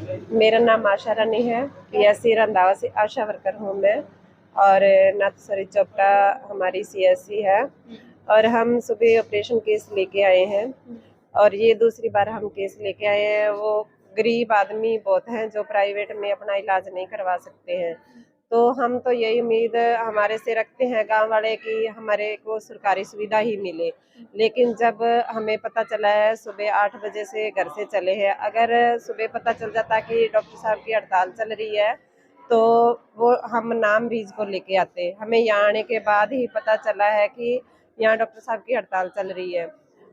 मेरा नाम आशा रानी है। पीएससी रंधावा से आशा वर्कर हूँ मैं। और नाथसरी चोपटा हमारी सीएससी है। और हम सुबह ऑपरेशन केस लेके आए हैं। और ये दूसरी बार हम केस लेके आए हैं। वो गरीब आदमी बहुत हैं जो प्राइवेट में अपना इलाज नहीं करवा सकते हैं। तो हम तो यही उम्मीद हमारे से रखते हैं गांव वाले कि हमारे को सरकारी सुविधा ही मिले। लेकिन जब हमें पता चला है, सुबह 8 बजे से घर से चले हैं, अगर सुबह पता चल जाता कि डॉक्टर साहब की हड़ताल चल रही है तो वो हम नाम रीज को लेके आते। हमें यहाँ आने के बाद ही पता चला है कि यहाँ डॉक्टर साहब की हड़ताल चल रही है।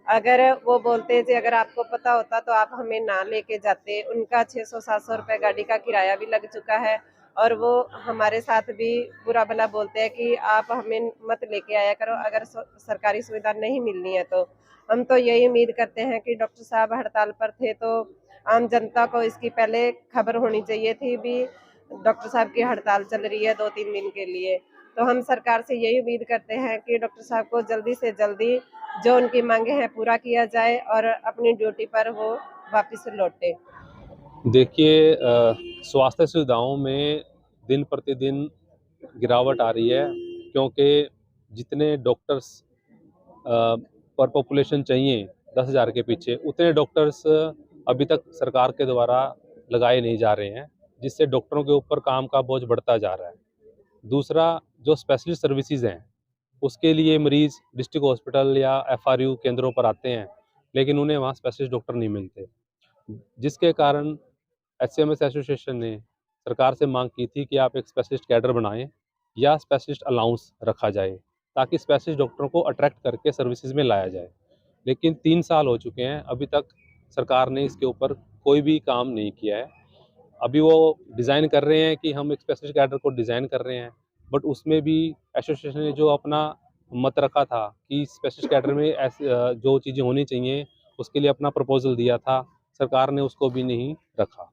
अगर वो बोलते थे, अगर आपको पता होता तो आप हमें ना लेके जाते। उनका 600-700 रुपये गाड़ी का किराया भी लग चुका है। और वो हमारे साथ भी बुरा भला बोलते हैं कि आप हमें मत लेके आया करो अगर सरकारी सुविधा नहीं मिलनी है तो। हम तो यही उम्मीद करते हैं कि डॉक्टर साहब हड़ताल पर थे तो आम जनता को इसकी पहले खबर होनी चाहिए थी भी डॉक्टर साहब की हड़ताल चल रही है 2-3 दिन के लिए। तो हम सरकार से यही उम्मीद करते हैं कि डॉक्टर साहब को जल्दी से जल्दी जो उनकी मांगे हैं पूरा किया जाए और अपनी ड्यूटी पर वो वापस लौटे। देखिए, स्वास्थ्य सुविधाओं में दिन प्रतिदिन गिरावट आ रही है, क्योंकि जितने डॉक्टर्स पर पॉपुलेशन चाहिए 10,000 के पीछे, उतने डॉक्टर्स अभी तक सरकार के द्वारा लगाए नहीं जा रहे हैं, जिससे डॉक्टरों के ऊपर काम का बोझ बढ़ता जा रहा है। दूसरा, जो स्पेशलिस्ट सर्विसेज हैं, उसके लिए मरीज डिस्ट्रिक्ट हॉस्पिटल या एफआरयू केंद्रों पर आते हैं, लेकिन उन्हें वहाँ स्पेशलिस्ट डॉक्टर नहीं मिलते, जिसके कारण एचसीएमएस एसोसिएशन ने सरकार से मांग की थी कि आप एक स्पेशलिस्ट कैडर बनाएं या स्पेशलिस्ट अलाउंस रखा जाए, ताकि स्पेशलिस्ट डॉक्टरों को अट्रैक्ट करके सर्विसेज में लाया जाए। लेकिन 3 साल हो चुके हैं, अभी तक सरकार ने इसके ऊपर कोई भी काम नहीं किया है। अभी वो डिज़ाइन कर रहे हैं कि हम एक स्पेशलिस्ट कैडर को डिज़ाइन कर रहे हैं, बट उसमें भी एसोसिएशन ने जो अपना मत रखा था कि स्पेशलिस्ट कैडर में ऐसे जो चीज़ें होनी चाहिए, उसके लिए अपना प्रपोजल दिया था, सरकार ने उसको भी नहीं रखा,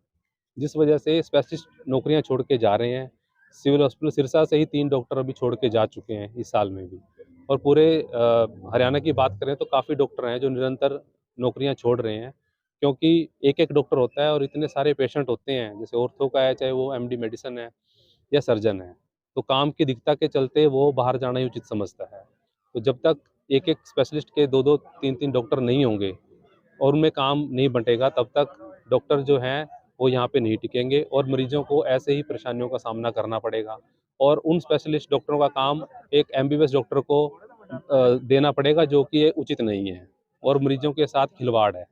जिस वजह से स्पेशलिस्ट नौकरियां छोड़ के जा रहे हैं। सिविल हॉस्पिटल सिरसा से ही 3 डॉक्टर अभी छोड़ के जा चुके हैं इस साल में भी। और पूरे हरियाणा की बात करें तो काफ़ी डॉक्टर हैं जो निरंतर नौकरियां छोड़ रहे हैं, क्योंकि एक एक डॉक्टर होता है और इतने सारे पेशेंट होते हैं, जैसे ऑर्थो का है, चाहे वो एमडी मेडिसिन है या सर्जन है, तो काम की दिक्कत के चलते वो बाहर जाना ही उचित समझता है। तो जब तक एक एक स्पेशलिस्ट के दो दो तीन तीन डॉक्टर नहीं होंगे और उनमें काम नहीं बंटेगा, तब तक डॉक्टर जो हैं वो यहाँ पे नहीं टिकेंगे और मरीजों को ऐसे ही परेशानियों का सामना करना पड़ेगा। और उन स्पेशलिस्ट डॉक्टरों का काम एक एमबीबीएस डॉक्टर को देना पड़ेगा, जो कि ये उचित नहीं है और मरीजों के साथ खिलवाड़ है।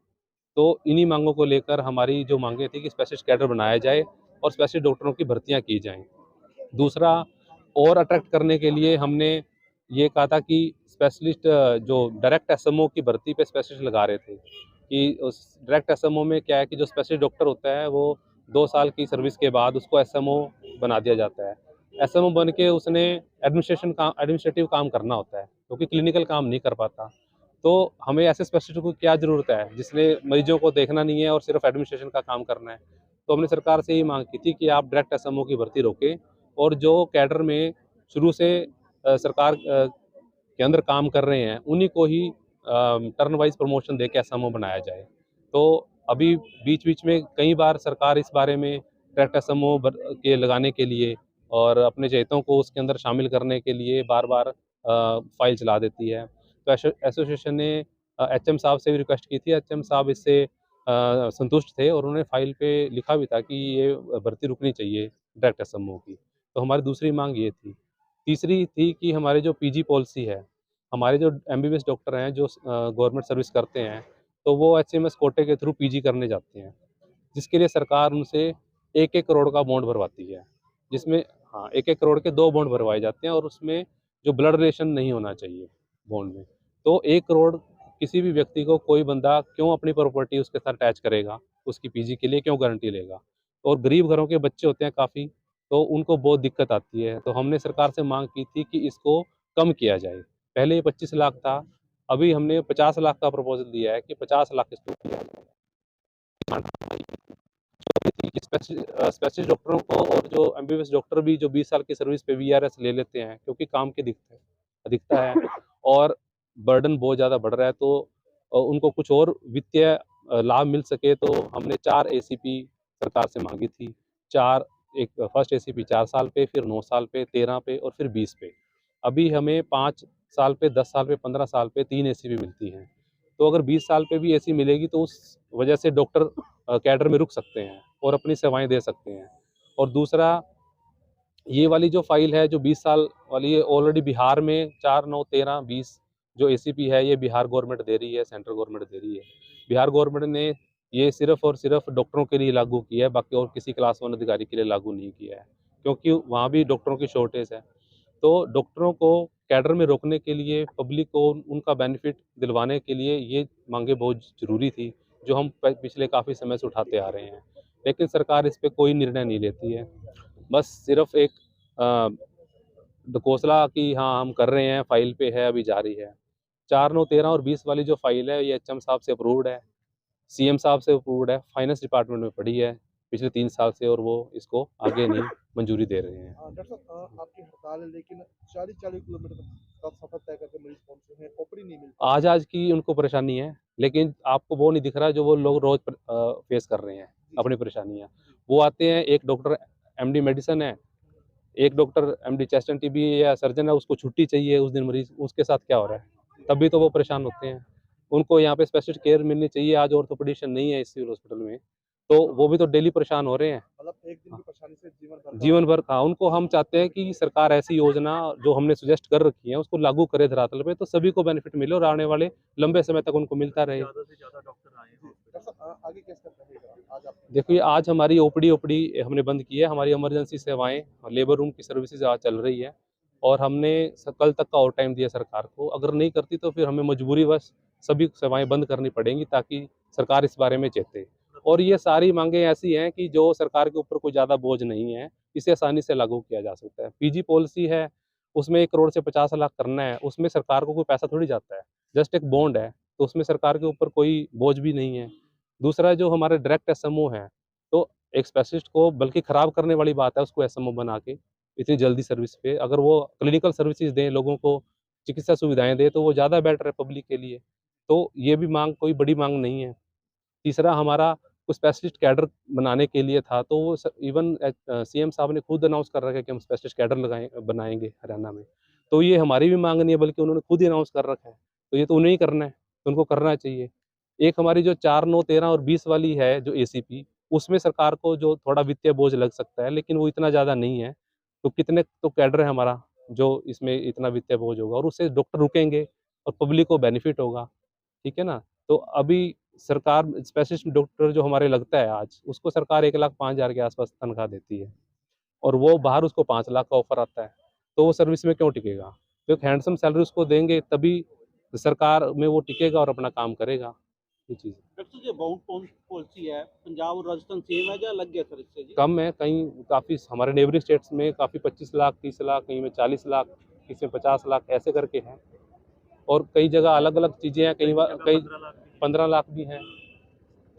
तो इन्हीं मांगों को लेकर हमारी जो मांगे थी कि स्पेशलिस्ट कैडर बनाया जाए और स्पेशलिस्ट डॉक्टरों की भर्तियां की जाएं। दूसरा, और अट्रैक्ट करने के लिए हमने ये कहा था कि स्पेशलिस्ट जो डायरेक्ट एसएमओ की भर्ती पे स्पेशलिस्ट लगा रहे थे, कि उस डायरेक्ट एसएमओ में क्या है कि जो स्पेशलिस्ट डॉक्टर होता है वो 2 साल की सर्विस के बाद उसको एसएमओ बना दिया जाता है। एसएमओ बन के उसने एडमिनिस्ट्रेटिव काम करना होता है, क्योंकि क्लिनिकल काम नहीं कर पाता। तो हमें ऐसे स्पेशलिस्ट को क्या ज़रूरत है जिसने मरीजों को देखना नहीं है और सिर्फ एडमिनिस्ट्रेशन का काम करना है। तो हमने सरकार से ये मांग की थी कि आप डायरेक्ट एसएमओ की भर्ती रोकें और जो कैडर में शुरू से सरकार के अंदर काम कर रहे हैं, उन्हीं को ही टर्न वाइज प्रमोशन दे के एसएमओ बनाया जाए। तो अभी बीच बीच में कई बार सरकार इस बारे में डायरेक्ट एसएमओ के लगाने के लिए और अपने चहेतों को उसके अंदर शामिल करने के लिए बार बार फाइल चला देती है। तो एसोसिएशन ने एचएम साहब से भी रिक्वेस्ट की थी, एचएम साहब इससे संतुष्ट थे और उन्होंने फाइल पे लिखा भी था कि ये भर्ती रुकनी चाहिए डायरेक्ट एसएमओ की। तो हमारी दूसरी मांग ये थी। तीसरी थी कि हमारे जो पीजी पॉलिसी है, हमारे जो एमबीबीएस डॉक्टर हैं जो गवर्नमेंट सर्विस करते हैं, तो वो एचएमएस कोटे के थ्रू पीजी करने जाते हैं, जिसके लिए सरकार उनसे 1-1 करोड़ का बॉन्ड भरवाती है, जिसमें हाँ, 1-1 करोड़ के 2 बॉन्ड भरवाए जाते हैं और उसमें जो ब्लड रिलेशन नहीं होना चाहिए बॉन्ड में। तो 1 करोड़ किसी भी व्यक्ति को कोई बंदा क्यों अपनी प्रॉपर्टी उसके साथ अटैच करेगा, उसकी पीजी के लिए क्यों गारंटी लेगा? और गरीब घरों के बच्चे होते हैं काफ़ी, तो उनको बहुत दिक्कत आती है। तो हमने सरकार से माँग की थी कि इसको कम किया जाए। पहले ये 25 लाख था, अभी हमने 50 लाख का प्रपोज़ल दिया है कि 50 लाख इसको किया जाए। कि स्पेशलिस्ट डॉक्टरों को और जो एमबीबीएस डॉक्टर भी जो 20 साल की सर्विस पे वीआरएस ले लेते हैं, क्योंकि काम की अधिकता है और बर्डन बहुत ज़्यादा बढ़ रहा है, तो उनको कुछ और वित्तीय लाभ मिल सके, तो हमने 4 एसीपी सरकार से मांगी थी। 4 एक फर्स्ट एसीपी 4 साल पे, फिर 9 साल पे, 13 पे और फिर 20 पे। अभी हमें 5 साल पे, 10 साल पे, 15 साल पे 3 एसीपी मिलती हैं। तो अगर 20 साल पे भी एसी मिलेगी तो उस वजह से डॉक्टर कैडर में रुक सकते हैं और अपनी सेवाएँ दे सकते हैं। और दूसरा, ये वाली जो फाइल है जो 20 साल वाली है, ऑलरेडी बिहार में 4, 9, 13, 20 जो एसीपी है, ये बिहार गवर्नमेंट दे रही है, सेंट्रल गवर्नमेंट दे रही है। बिहार गवर्नमेंट ने ये सिर्फ़ और सिर्फ़ डॉक्टरों के लिए लागू किया है, बाकी और किसी क्लास 1 अधिकारी के लिए लागू नहीं किया है, क्योंकि वहाँ भी डॉक्टरों की शॉर्टेज है। तो डॉक्टरों को कैडर में रोकने के लिए, पब्लिक को उनका बेनिफिट दिलवाने के लिए ये मांगें बहुत ज़रूरी थी, जो हम पिछले काफ़ी समय से उठाते आ रहे हैं। लेकिन सरकार इस पे कोई निर्णय नहीं लेती है। बस सिर्फ़ एक अ, ढकोसला कि हाँ, हम कर रहे हैं, फ़ाइल पे है, अभी जारी है। 4, 9, 13 और 20 वाली जो फ़ाइल है, ये एचएम साहब से अप्रूव्ड है, सीएम साहब से अप्रूव्ड है, फाइनेंस डिपार्टमेंट में पड़ी है पिछले 3 साल से, और वो इसको आगे नहीं मंजूरी दे रहे हैं। डॉक्टर साहब, आपकी हड़ताल है लेकिन 40-40 किलोमीटर का सफर तय करके मरीज पहुंचे हैं, ओपीडी नहीं मिल पा आज-आज की उनको परेशानी है, लेकिन आपको वो नहीं दिख रहा जो वो लोग रोज़ फेस कर रहे हैं, अपनी परेशानियाँ। वो आते हैं, एक डॉक्टर एमडी मेडिसिन है, एक doctor MD chest end TB या सर्जन है, उसको छुट्टी चाहिए उस दिन मरीज़, उसके साथ क्या हो रहा है? तभी तो वो परेशान होते हैं। उनको यहाँ पे स्पेशलिस्ट केयर मिलनी चाहिए, आज ऑर्थोपेडिशियन नहीं है इस सिविल हॉस्पिटल में, तो वो भी तो डेली परेशान हो रहे हैं। मतलब एक दिन की परेशानी से जीवन भर जीवन भर का उनको हम चाहते हैं कि सरकार ऐसी योजना जो हमने सजेस्ट कर रखी है उसको लागू करे धरातल पे, तो सभी को बेनिफिट मिले और आने वाले लंबे समय तक उनको मिलता रहे। ज़्यादा से ज़्यादा डॉक्टर आए हैं। डॉक्टर साहब, आगे क्या स्टेप रहेगा आज आप? देखिए, आज हमारी ओपीडी हमने बंद की है, हमारी इमरजेंसी सेवाएँ, लेबर रूम की सर्विसेज आज चल रही है, और हमने कल तक का और टाइम दिया सरकार को। अगर नहीं करती तो फिर हमें मजबूरीवश सभी सेवाएँ बंद करनी पड़ेंगी, ताकि सरकार इस बारे में चेते। और ये सारी मांगें ऐसी हैं कि जो सरकार के ऊपर कोई ज़्यादा बोझ नहीं है, इसे आसानी से लागू किया जा सकता है। पीजी पॉलिसी है, उसमें 1 करोड़ से 50 लाख करना है, उसमें सरकार को कोई पैसा थोड़ी जाता है, जस्ट एक बॉन्ड है, तो उसमें सरकार के ऊपर कोई बोझ भी नहीं है। दूसरा, जो हमारे डायरेक्ट एसएमओ हैं, तो एक स्पेशलिस्ट को बल्कि खराब करने वाली बात है उसको एसएमओ बना के इतनी जल्दी सर्विस पे, अगर वो क्लिनिकल सर्विसेज दें, लोगों को चिकित्सा सुविधाएँ दें, तो वो ज़्यादा बेटर है पब्लिक के लिए। तो ये भी माँग कोई बड़ी माँग नहीं है। तीसरा, हमारा कुछ स्पेशलिस्ट कैडर बनाने के लिए था, तो वो इवन सीएम साहब ने खुद अनाउंस कर रखा है कि हम स्पेशलिस्ट कैडर बनाएँगे हरियाणा में। तो ये हमारी भी माँग नहीं है, बल्कि उन्होंने खुद ही अनाउंस कर रखा है। तो ये तो उन्हें ही करना है, तो उनको करना चाहिए। एक हमारी जो 4, 9, 13 और 20 वाली है जो एसीपी, उसमें सरकार को जो थोड़ा वित्तीय बोझ लग सकता है, लेकिन वो इतना ज़्यादा नहीं है। तो कितने तो कैडर है हमारा, जो इसमें इतना वित्तीय बोझ होगा, और उससे डॉक्टर रुकेंगे और पब्लिक को बेनिफिट होगा, ठीक है ना? तो अभी सरकार स्पेशलिस्ट डॉक्टर जो हमारे लगता है आज, उसको सरकार 1,05,000 के आस-पास तनख्वाह देती है, और वो बाहर उसको 5 लाख का ऑफ़र आता है। तो वो सर्विस में क्यों टिकेगा? तो एक हैंडसम सैलरी उसको देंगे, तभी सरकार में वो टिकेगा और अपना काम करेगा। ये चीज़ है। डॉक्टर जी, बाउंड पॉलिसी है, पंजाब और राजस्थान सेम है या अलग है सर इससे जी? कम है, कहीं काफ़ी हमारे नेबरिंग स्टेट्स में काफ़ी 25 लाख, 30 लाख, कहीं में 40 लाख, किसी में 50 लाख ऐसे करके हैं, और कई जगह अलग-अलग चीज़ें हैं, कई 15 लाख भी हैं।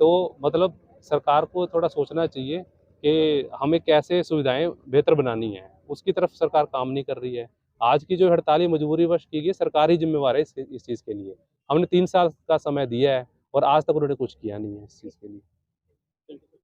तो मतलब सरकार को थोड़ा सोचना चाहिए कि हमें कैसे सुविधाएँ बेहतर बनानी है, उसकी तरफ सरकार काम नहीं कर रही है। आज की जो हड़ताल है मजबूरीवश की गई, सरकार ही ज़िम्मेवार है इस चीज़ के लिए। हमने 3 साल का समय दिया है और आज तक उन्होंने कुछ किया नहीं है इस चीज़ के लिए।